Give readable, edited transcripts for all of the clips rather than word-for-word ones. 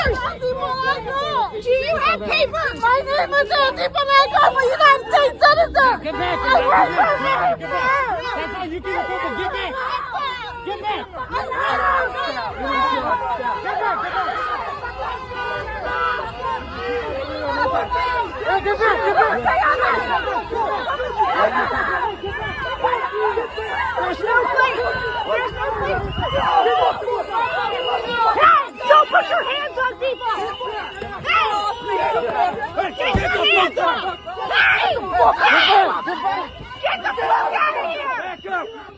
papers? Do you have papers? My name is Andy Bonaco. I'm a United States citizen. Get back. I work for Get back. That's all you can do. Get back. Get back. Don't put your hands on people! Get your hands up! Get the fuck out of here!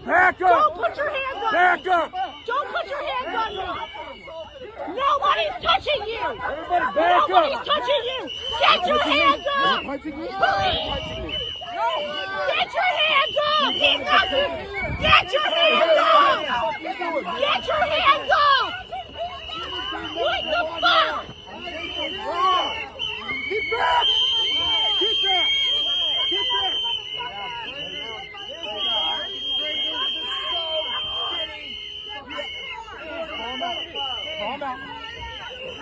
Back up. Don't put your hands on me! Back up. Don't put your hands on me! Nobody's touching you! Everybody back up. Nobody's touching you! Get your hands up! Please! Get your hands up! He's not... Get your hands up! Get your hands up! What the fuck? Keep back. Keep back. Keep back.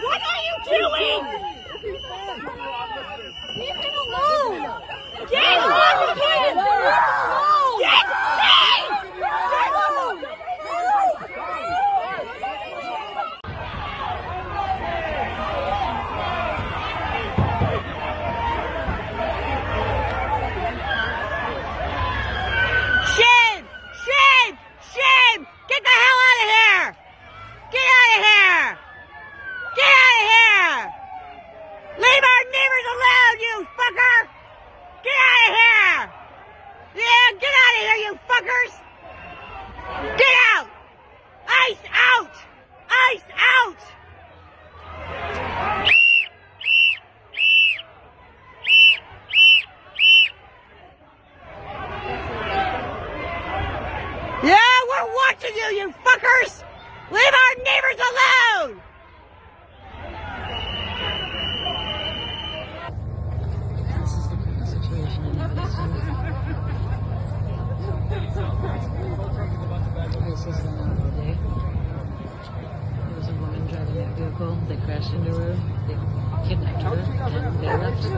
What are you doing? Leave him alone! Get off of him! Get back! Shame! Shame! Shame! Get the hell out of here! Get out of here! Get out of here! Leave our neighbors alone, you fucker! Get out of here! Yeah, get out of here, you fuckers! Get out! Ice out! Ice out! Yeah, we're watching you, you fuckers! Leave our neighbors alone! This is the current situation in Houston. This is another day. There was a woman driving a vehicle. They crashed into her. They kidnapped her and they left her.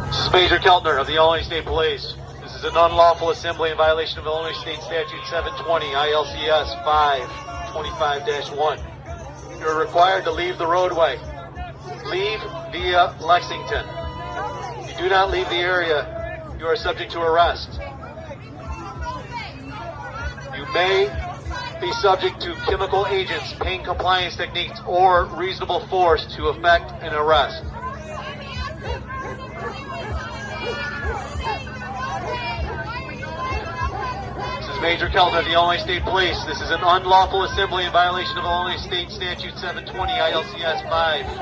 This is Major Keltner of the Illinois State Police. This is an unlawful assembly in violation of Illinois State Statute 720 ILCS 525-1. You're required to leave the roadway. Leave via Lexington. If you do not leave the area, you are subject to arrest. You may be subject to chemical agents, pain compliance techniques, or reasonable force to effect an arrest. Major Keltner of the Illinois State Police. This is an unlawful assembly in violation of Illinois State Statute 720 ILCS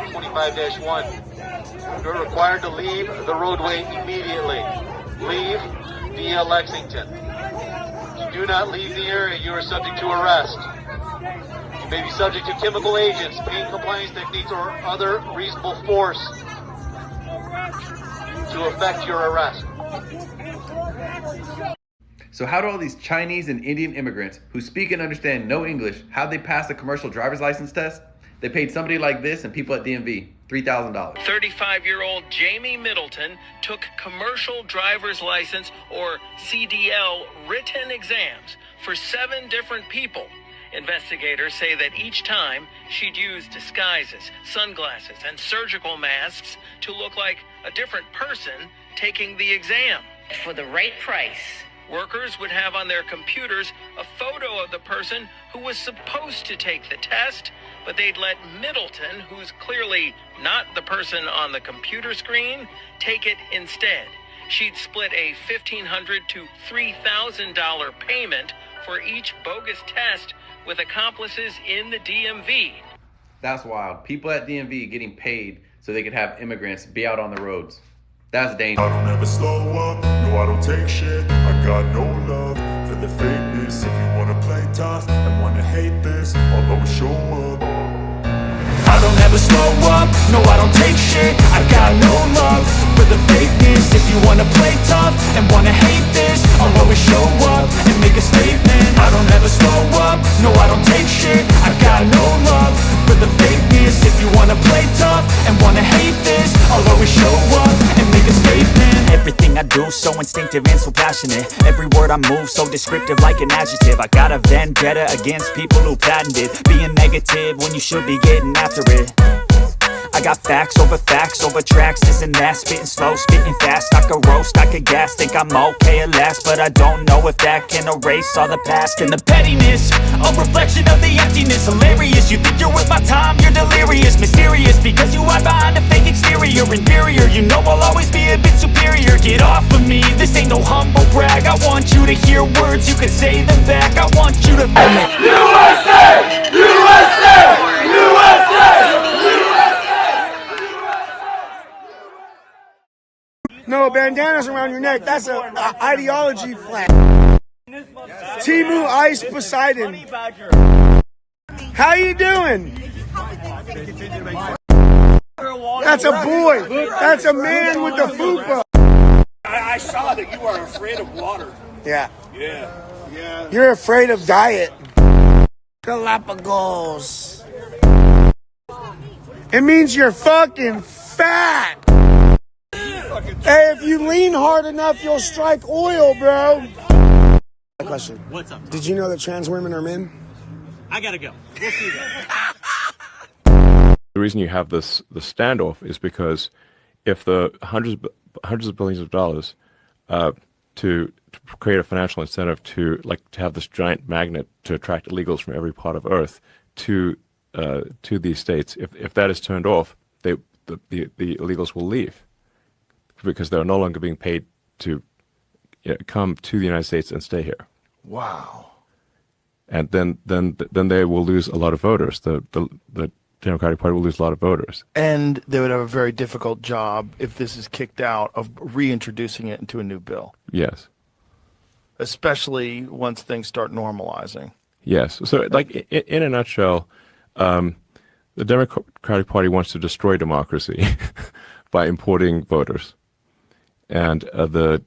525-1. You're required to leave the roadway immediately. Leave via Lexington. If you do not leave the area, you are subject to arrest. You may be subject to chemical agents, pain compliance techniques, or other reasonable force to effect your arrest. So how do all these Chinese and Indian immigrants who speak and understand no English, how'd they pass the commercial driver's license test? They paid somebody like this and people at DMV $3,000. 35-year-old Jamie Middleton took commercial driver's license, or CDL, written exams for 7 different people. Investigators say that each time she'd use disguises, sunglasses, and surgical masks to look like a different person taking the exam. For the right price. Workers would have on their computers a photo of the person who was supposed to take the test, but they'd let Middleton, who's clearly not the person on the computer screen, take it instead. She'd split a $1,500 to $3,000 payment for each bogus test with accomplices in the DMV. That's wild. People at DMV getting paid so they could have immigrants be out on the roads. That's dangerous. I don't ever slow up, no I don't take shit. I got no love for the fakeness. If you wanna play tough and wanna hate this, I'll always show up. never slow up, no I don't take shit. I got no love for the fakeness. If you wanna play tough and wanna hate this, I'll always show up and make a statement. I don't ever slow up, no I don't take shit. I got no love for the fakeness. If you wanna play tough and wanna hate this, I'll always show up and make a statement. Everything I do so instinctive and so passionate. Every word I move so descriptive like an adjective. I got a vendetta against people who patented being negative when you should be getting after it. I got facts over tracks, this and that. Spitting slow, spitting fast. I could roast, I could gas. Think I'm okay at last, but I don't know if that can erase all the past. And the pettiness, a reflection of the emptiness. Hilarious, you think you're worth my time, you're delirious. Mysterious, because you hide behind a fake exterior. Inferior, you know I'll always be a bit superior. Get off of me, this ain't no humble brag. I want you to hear words, you can say them back. I want you to feel it. USA! USA! USA! No, bandanas around your neck. That's an ideology flag. Timu Ice Poseidon. How you doing? That's a boy. That's a man with the fupa. I saw that you are afraid of water. Yeah. Yeah. You're afraid of diet. Galapagos. It means you're fucking fat. Hey, if you lean hard enough, you'll strike oil, bro. Question. What's up? Did you know that trans women are men? I gotta go. We'll see that. The reason you have the standoff is because if the hundreds of billions of dollars to create a financial incentive to have this giant magnet to attract illegals from every part of Earth to these states, if that is turned off, the illegals will leave because they're no longer being paid to come to the United States and stay here. Wow. And then they will lose a lot of voters. The Democratic Party will lose a lot of voters. And they would have a very difficult job if this is kicked out of reintroducing it into a new bill. Yes. Especially once things start normalizing. Yes. So, in a nutshell, the Democratic Party wants to destroy democracy by importing voters, and the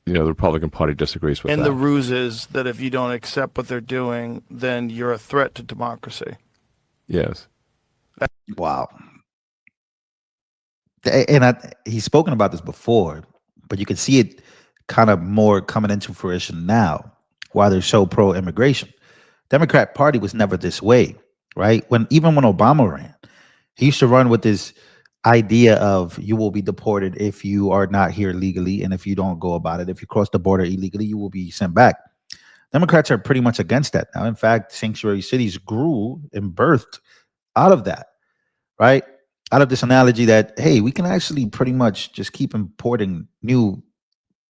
Republican Party disagrees with that. And the ruse is that if you don't accept what they're doing, then you're a threat to democracy. Yes. Wow. And he's spoken about this before, but you can see it kind of more coming into fruition now, why they're so pro-immigration. Democrat Party was never this way, right? Even when Obama ran, he used to run with this idea of you will be deported if you are not here legally, and if you don't go about it, if you cross the border illegally, you will be sent back. Democrats are pretty much against that now. In fact, sanctuary cities grew and birthed out of that, right? Out of this analogy that, hey, we can actually pretty much just keep importing new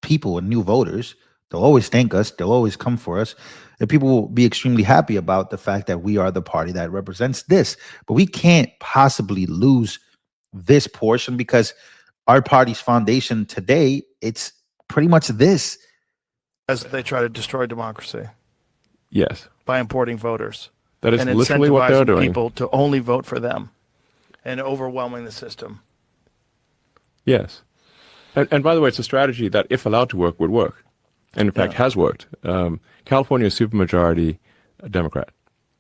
people and new voters. They'll always thank us. They'll always come for us. And people will be extremely happy about the fact that we are the party that represents this. But we can't possibly lose this portion because our party's foundation today, it's pretty much this. As they try to destroy democracy. Yes. By importing voters. That is literally what they're doing. People to only vote for them and overwhelming the system. Yes. And by the way, it's a strategy that, if allowed to work, would work. And in fact, has worked. California is supermajority Democrat.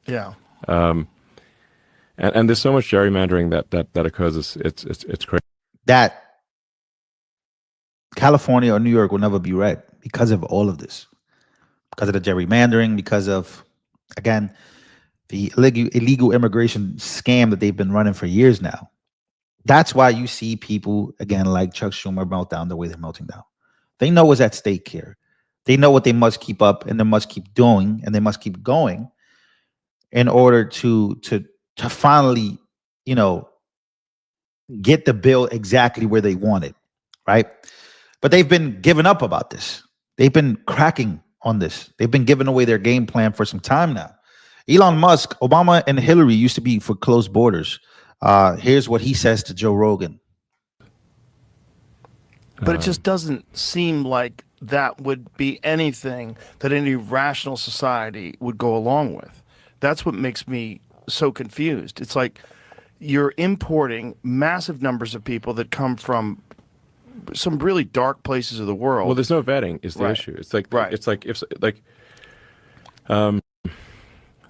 Yeah. And there's so much gerrymandering that occurs. It's crazy. That California or New York will never be red because of all of this, because of the gerrymandering, because of, again, the illegal immigration scam that they've been running for years now. That's why you see people, again, like Chuck Schumer melt down the way they're melting down. They know what's at stake here. They know what they must keep up and they must keep doing and they must keep going in order to finally, get the bill exactly where they want it, right? But they've been giving up about this. They've been cracking on this. They've been giving away their game plan for some time now. Elon Musk, Obama, and Hillary used to be for closed borders. Here's what he says to Joe Rogan. But it just doesn't seem like that would be anything that any rational society would go along with. That's what makes me so confused. It's like you're importing massive numbers of people that come from some really dark places of the world. Well, there's no vetting is the issue. It's like it's like if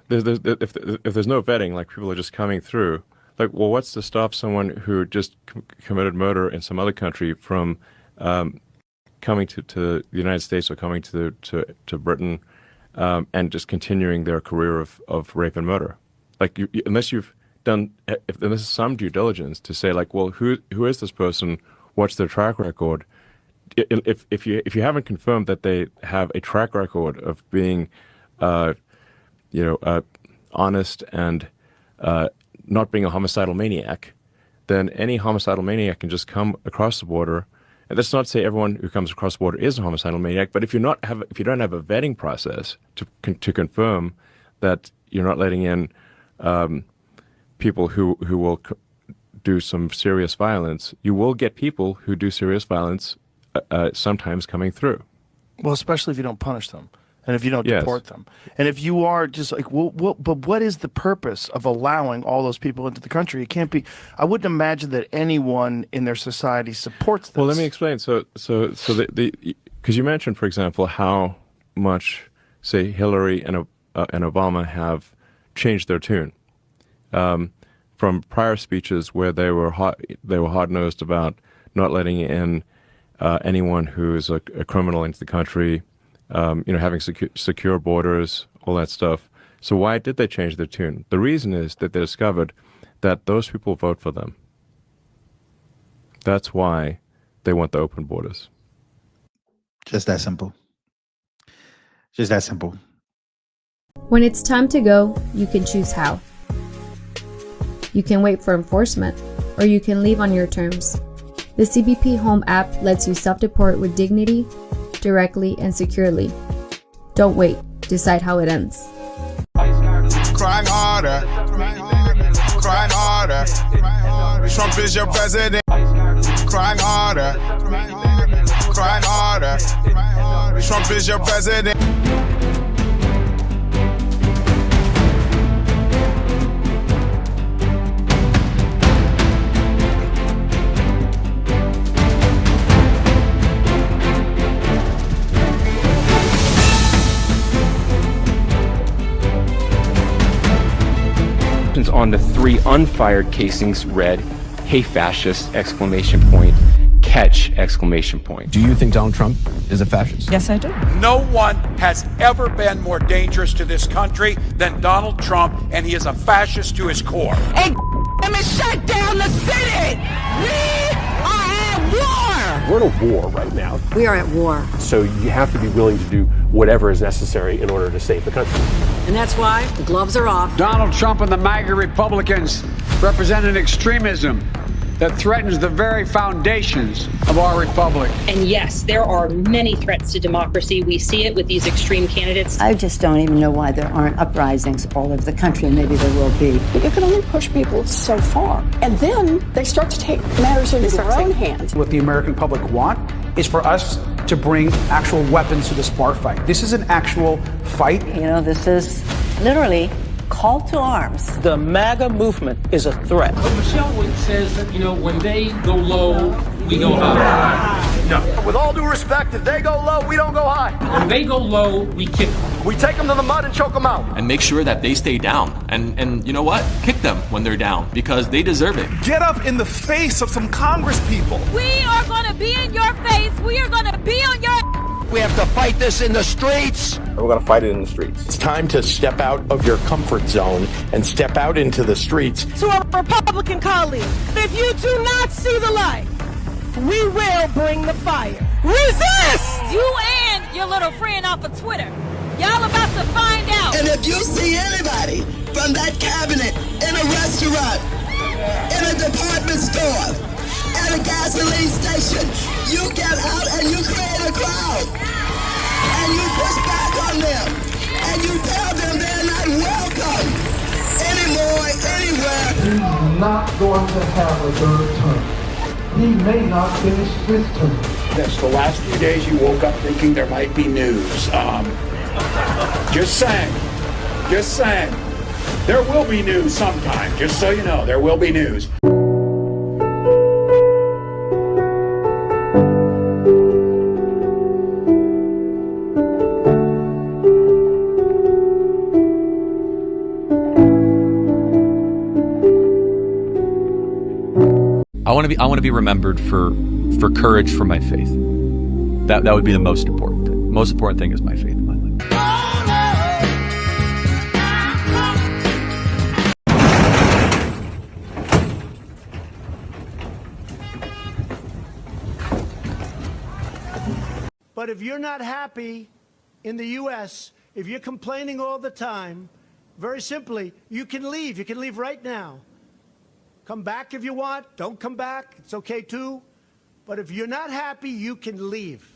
there's no vetting, like people are just coming through. Like, well, what's to stop someone who just committed murder in some other country from coming to the United States or coming to Britain and just continuing their career of rape and murder? Like, unless you've done, if this is some due diligence to say, like, well, who is this person? What's their track record? If you haven't confirmed that they have a track record of being, honest and not being a homicidal maniac, then any homicidal maniac can just come across the border. And that's not to say everyone who comes across the border is a homicidal maniac, but if you don't have a vetting process to confirm that you're not letting in people who will do some serious violence, you will get people who do serious violence sometimes coming through. Well, especially if you don't punish them. And if you don't deport them. And if you are just like, well, but what is the purpose of allowing all those people into the country? It can't be, I wouldn't imagine that anyone in their society supports this. Well, let me explain. So because you mentioned, for example, how much, say, Hillary and Obama have changed their tune from prior speeches where they were hard-nosed about not letting in anyone who is a criminal into the country. Having secure borders, all that stuff. So why did they change their tune? The reason is that they discovered that those people vote for them. That's why they want the open borders. Just that simple. Just that simple. When it's time to go, you can choose how. You can wait for enforcement, or you can leave on your terms. The CBP Home app lets you self-deport with dignity, directly and securely. Don't wait. Decide how it ends. Crying harder. Crying harder. Trump is your president. Crying harder. Crying harder. Trump is your president. On the 3 unfired casings read, "Hey fascist!" ! Catch! ! Do you think Donald Trump is a fascist? Yes, I do. No one has ever been more dangerous to this country than Donald Trump, and he is a fascist to his core. Hey, let me shut down the city! We are at war! We're in a war right now. We are at war. So you have to be willing to do whatever is necessary in order to save the country. And that's why the gloves are off. Donald Trump and the MAGA Republicans represent an extremism that threatens the very foundations of our republic. And yes, there are many threats to democracy. We see it with these extreme candidates. I just don't even know why there aren't uprisings all over the country. Maybe there will be. But you can only push people so far. And then they start to take matters into their own hands. What the American public want is for us to bring actual weapons to this bar fight. This is an actual fight. This is literally call to arms. The MAGA movement is a threat. But Michelle says that, when they go low, we go high. No. With all due respect, if they go low, we don't go high. When they go low, we kick them. We take them to the mud and choke them out. And make sure that they stay down. And you know what? Kick them when they're down because they deserve it. Get up in the face of some Congress people. We are going to be in your face. We are going to be on your... We have to fight this in the streets. We're going to fight it in the streets. It's time to step out of your comfort zone and step out into the streets. To our Republican colleagues, if you do not see the light, we will bring the fire. Resist! You and your little friend off of Twitter. Y'all about to find out. And if you see anybody from that cabinet in a restaurant, in a department store, at a gasoline station, you get out and you create a crowd. And you push back on them. And you tell them they're not welcome anymore, anywhere. He's not going to have a third term. He may not finish this term. That's the last few days you woke up thinking there might be news. Just saying. There will be news sometime, just so you know, there will be news. I want to be remembered for courage for my faith. That would be the most important thing. Most important thing is my faith in my life. But if you're not happy in the U.S., if you're complaining all the time, very simply, you can leave. You can leave right now. Come back if you want. Don't come back. It's okay too. But if you're not happy, you can leave.